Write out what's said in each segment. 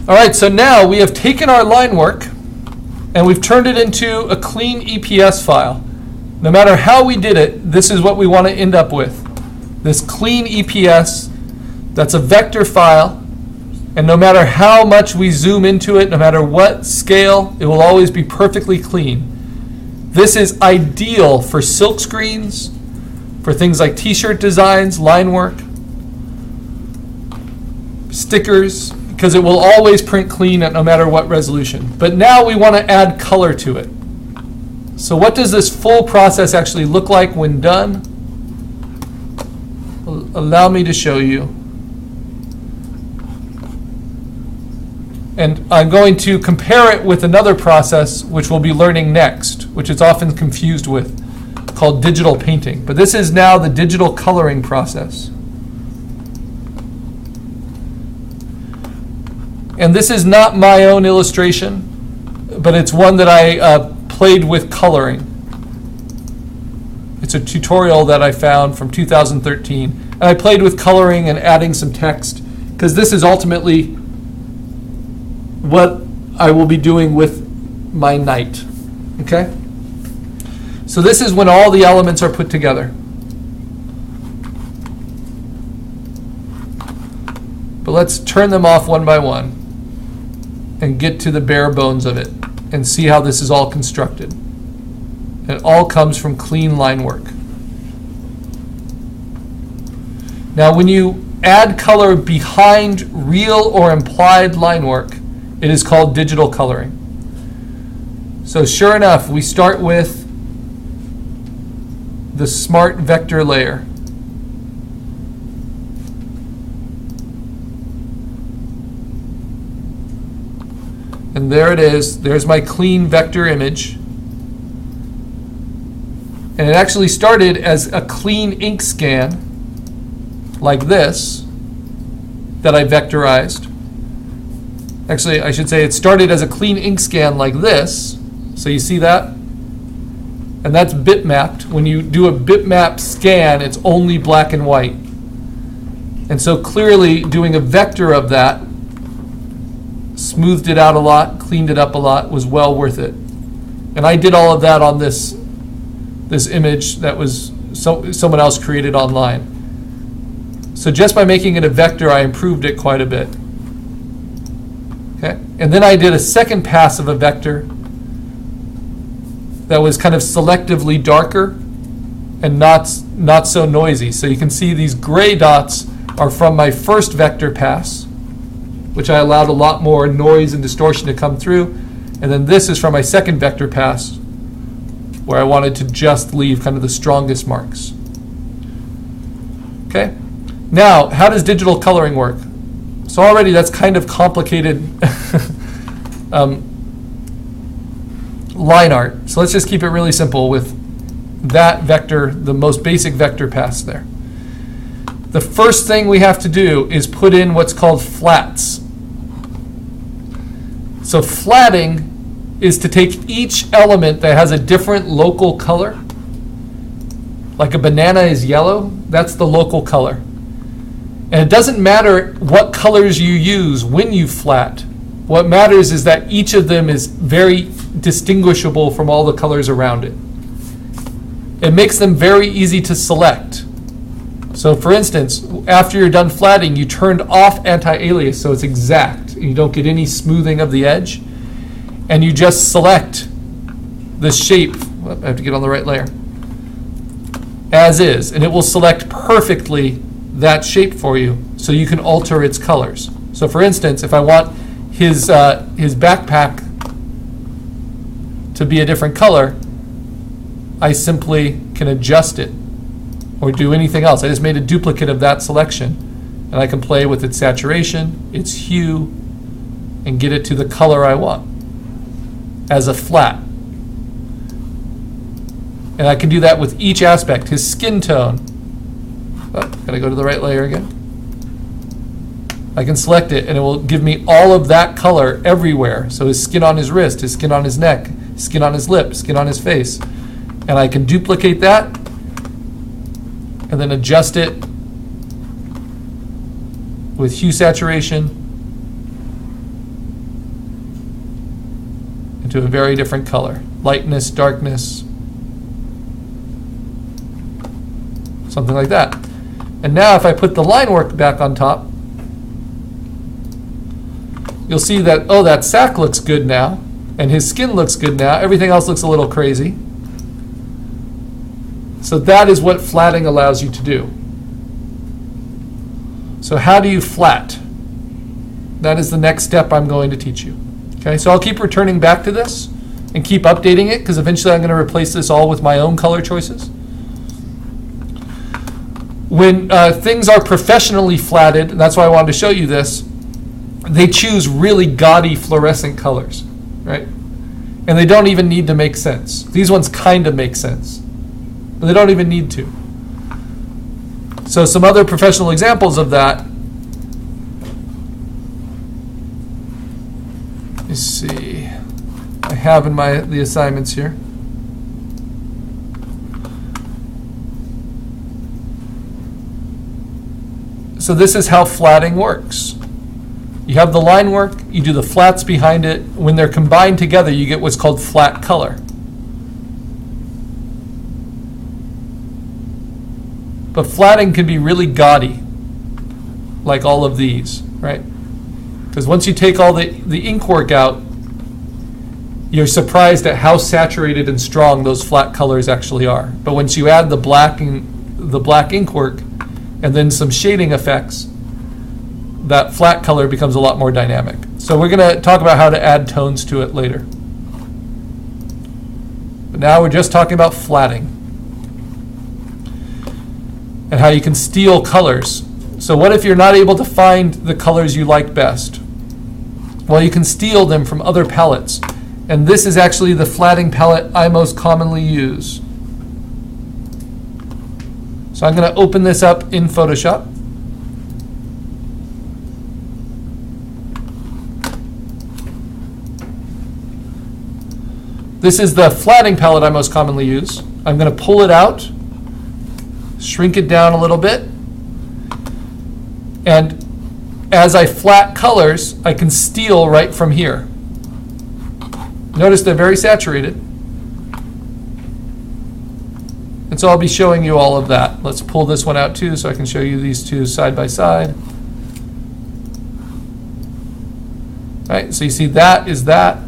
All right, so now we have taken our line work and we've turned it into a clean EPS file. No matter how we did it, this is what we want to end up with. This clean EPS, that's a vector file, and no matter how much we zoom into it, no matter what scale, it will always be perfectly clean. This is ideal for silk screens, for things like t-shirt designs, line work, stickers, because it will always print clean at no matter what resolution. But now we want to add color to it. So what does this full process actually look like when done? Allow me to show you. And I'm going to compare it with another process which we'll be learning next, which is often confused with, called digital painting. But this is now the digital coloring process. And this is not my own illustration, but it's one that I played with coloring. It's a tutorial that I found from 2013. And I played with coloring and adding some text, because this is ultimately what I will be doing with my knight. Okay? So this is when all the elements are put together. But let's turn them off one by one and get to the bare bones of it and see how this is all constructed. And it all comes from clean line work. Now when you add color behind real or implied line work, it is called digital coloring. So sure enough, we start with the smart vector layer. And there it is. There's my clean vector image. And it actually started as a clean ink scan, like this, that I vectorized. Actually, I should say it started as a clean ink scan like this. So you see that? And that's bitmapped. When you do a bitmap scan, it's only black and white. And so clearly doing a vector of that, smoothed it out a lot, cleaned it up a lot, was well worth it. And I did all of that on this image that was someone else created online. So just by making it a vector, I improved it quite a bit. Okay? And then I did a second pass of a vector that was kind of selectively darker and not so noisy. So you can see these gray dots are from my first vector pass, which I allowed a lot more noise and distortion to come through. And then this is from my second vector pass, where I wanted to just leave kind of the strongest marks. Okay? Now, how does digital coloring work? So already that's kind of complicated line art. So let's just keep it really simple with that vector, the most basic vector pass there. The first thing we have to do is put in what's called flats. So flatting is to take each element that has a different local color. Like a banana is yellow, that's the local color. And it doesn't matter what colors you use when you flat. What matters is that each of them is very distinguishable from all the colors around it. It makes them very easy to select. So for instance, after you're done flatting, you turned off anti-alias so it's exact. You don't get any smoothing of the edge. And you just select the shape. I have to get on the right layer. As is. And it will select perfectly that shape for you so you can alter its colors. So for instance, if I want his backpack to be a different color, I simply can adjust it or do anything else. I just made a duplicate of that selection, and I can play with its saturation, its hue, and get it to the color I want as a flat. And I can do that with each aspect. His skin tone. Oh, gotta go to the right layer again. I can select it and it will give me all of that color everywhere. So his skin on his wrist, his skin on his neck, skin on his lip, skin on his face. And I can duplicate that and then adjust it with hue saturation to a very different color. Lightness, darkness, something like that. And now if I put the line work back on top, you'll see that, oh, that sack looks good now, and his skin looks good now. Everything else looks a little crazy. So that is what flatting allows you to do. So how do you flat? That is the next step I'm going to teach you. Okay, so I'll keep returning back to this and keep updating it, because eventually I'm going to replace this all with my own color choices. When things are professionally flatted, and that's why I wanted to show you this, they choose really gaudy fluorescent colors, right? And they don't even need to make sense. These ones kind of make sense, but they don't even need to. So some other professional examples of that. Let me see. I have in the assignments here. So this is how flatting works. You have the line work, you do the flats behind it. When they're combined together, you get what's called flat color. But flatting can be really gaudy, like all of these, right? Because once you take all the ink work out, you're surprised at how saturated and strong those flat colors actually are. But once you add the black ink work and then some shading effects, that flat color becomes a lot more dynamic. So we're going to talk about how to add tones to it later. But now we're just talking about flatting and how you can steal colors. So what if you're not able to find the colors you like best? Well, you can steal them from other palettes. And this is actually the flatting palette I most commonly use. So I'm going to open this up in Photoshop. This is the flatting palette I most commonly use. I'm going to pull it out, shrink it down a little bit, and as I flat colors, I can steal right from here. Notice they're very saturated. And so I'll be showing you all of that. Let's pull this one out too so I can show you these two side by side. All right, so you see that is that,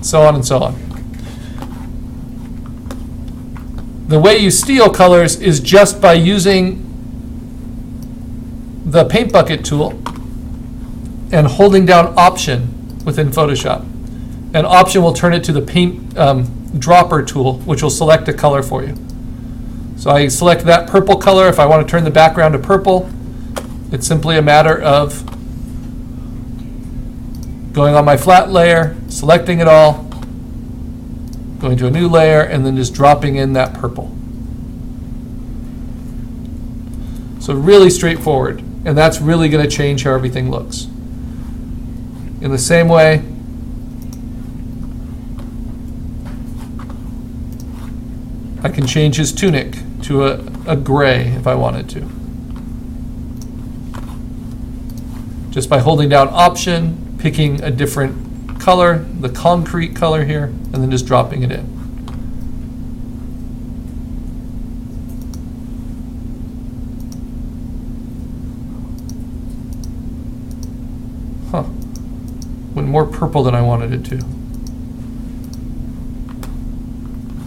so on and so on. The way you steal colors is just by using the paint bucket tool and holding down Option within Photoshop. And Option will turn it to the paint dropper tool, which will select a color for you. So I select that purple color. If I want to turn the background to purple, it's simply a matter of going on my flat layer, selecting it all, going to a new layer, and then just dropping in that purple. So really straightforward, and that's really going to change how everything looks. In the same way, I can change his tunic to a gray if I wanted to. Just by holding down Option, picking a different color, the concrete color here, and then just dropping it in. Huh. Went more purple than I wanted it to.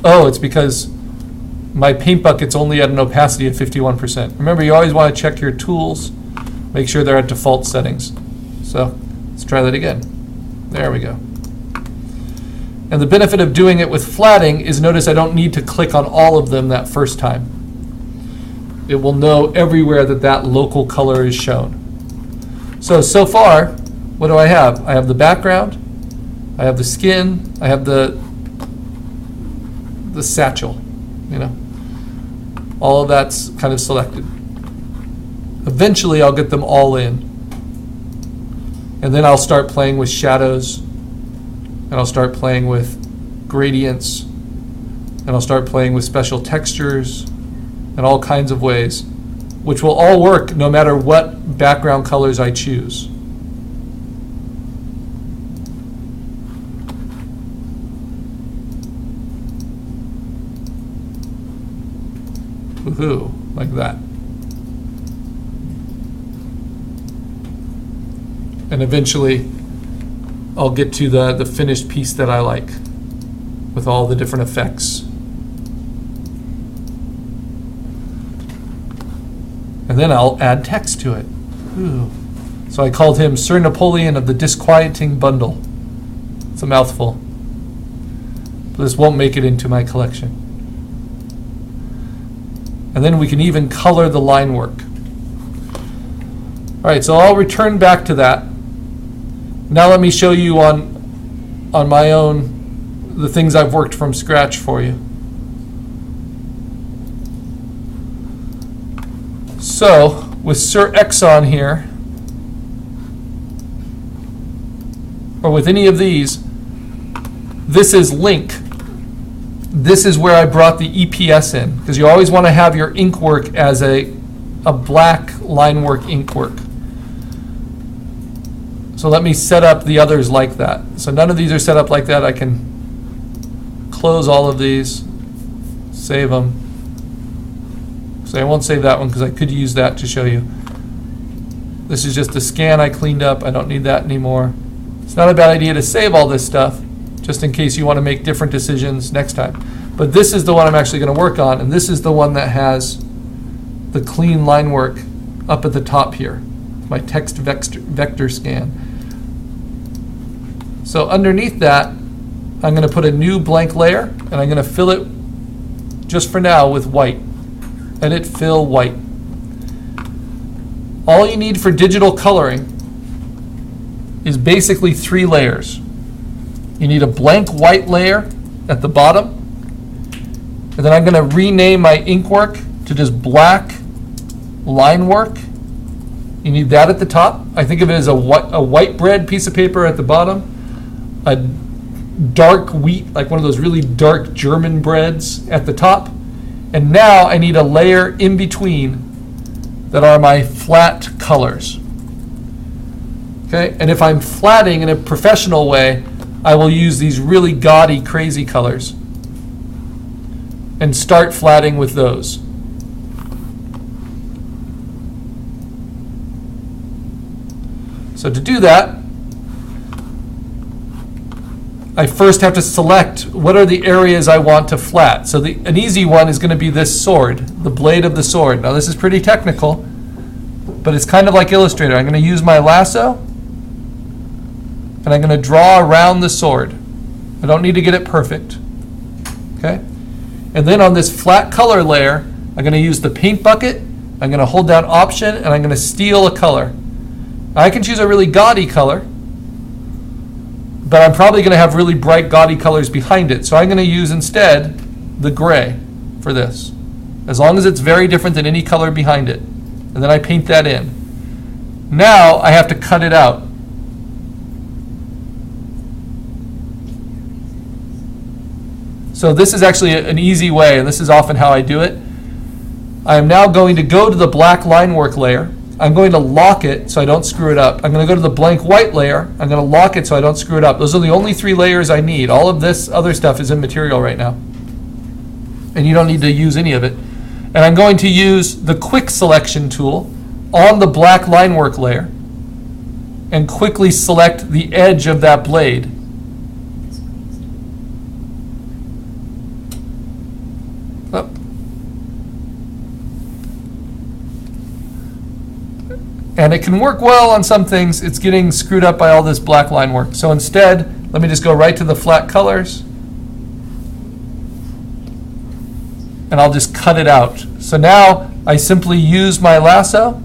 Oh, it's because my paint bucket's only at an opacity of 51%. Remember, you always want to check your tools, make sure they're at default settings. So let's try that again. There we go. And the benefit of doing it with flatting is, notice I don't need to click on all of them that first time. It will know everywhere that that local color is shown. So far, what do I have? I have the background, I have the skin, I have the satchel, you know. All of that's kind of selected. Eventually I'll get them all in. And then I'll start playing with shadows, and I'll start playing with gradients, and I'll start playing with special textures and all kinds of ways, which will all work no matter what background colors I choose. Woohoo, like that. And eventually I'll get to the finished piece that I like with all the different effects. And then I'll add text to it. Ooh. So I called him Sir Napoleon of the Disquieting Bundle. It's a mouthful. But this won't make it into my collection. And then we can even color the line work. All right, so I'll return back to that. Now let me show you on my own the things I've worked from scratch for you. So with Sir Exxon here, or with any of these, this is link. This is where I brought the EPS in, because you always want to have your ink work as a black line work ink work. So let me set up the others like that. So none of these are set up like that. I can close all of these, save them. So I won't save that one because I could use that to show you. This is just a scan I cleaned up. I don't need that anymore. It's not a bad idea to save all this stuff just in case you want to make different decisions next time. But this is the one I'm actually going to work on, and this is the one that has the clean line work up at the top here, my text vector scan. So underneath that, I'm going to put a new blank layer, and I'm going to fill it just for now with white. Edit fill white. All you need for digital coloring is basically 3 layers. You need a blank white layer at the bottom, and then I'm going to rename my ink work to just black line work. You need that at the top. I think of it as a white bread piece of paper at the bottom, a dark wheat, like one of those really dark German breads at the top, and now I need a layer in between that are my flat colors. Okay, and if I'm flatting in a professional way, I will use these really gaudy, crazy colors and start flatting with those. So to do that, I first have to select what are the areas I want to flat. So an easy one is going to be this sword, the blade of the sword. Now this is pretty technical, but it's kind of like Illustrator. I'm going to use my lasso, and I'm going to draw around the sword. I don't need to get it perfect. Okay? And then on this flat color layer, I'm going to use the paint bucket. I'm going to hold down Option, and I'm going to steal a color. Now, I can choose a really gaudy color, but I'm probably going to have really bright, gaudy colors behind it. So I'm going to use instead the gray for this, as long as it's very different than any color behind it. And then I paint that in. Now I have to cut it out. So this is actually an easy way, and this is often how I do it. I am now going to go to the black line work layer. I'm going to lock it so I don't screw it up. I'm going to go to the blank white layer. I'm going to lock it so I don't screw it up. Those are the only 3 layers I need. All of this other stuff is immaterial right now, and you don't need to use any of it. And I'm going to use the quick selection tool on the black line work layer and quickly select the edge of that blade. Up. And it can work well on some things. It's getting screwed up by all this black line work. So instead, let me just go right to the flat colors, and I'll just cut it out. So now I simply use my lasso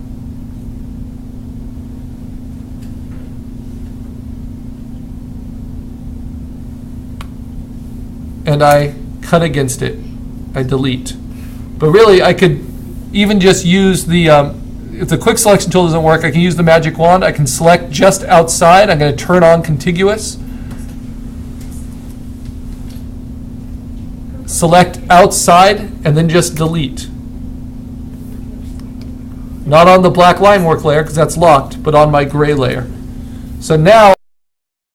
and I cut against it. I delete. But really, I could even just use the, if the quick selection tool doesn't work, I can use the magic wand. I can select just outside. I'm going to turn on contiguous. Select outside and then just delete. Not on the black line work layer because that's locked, but on my gray layer. So now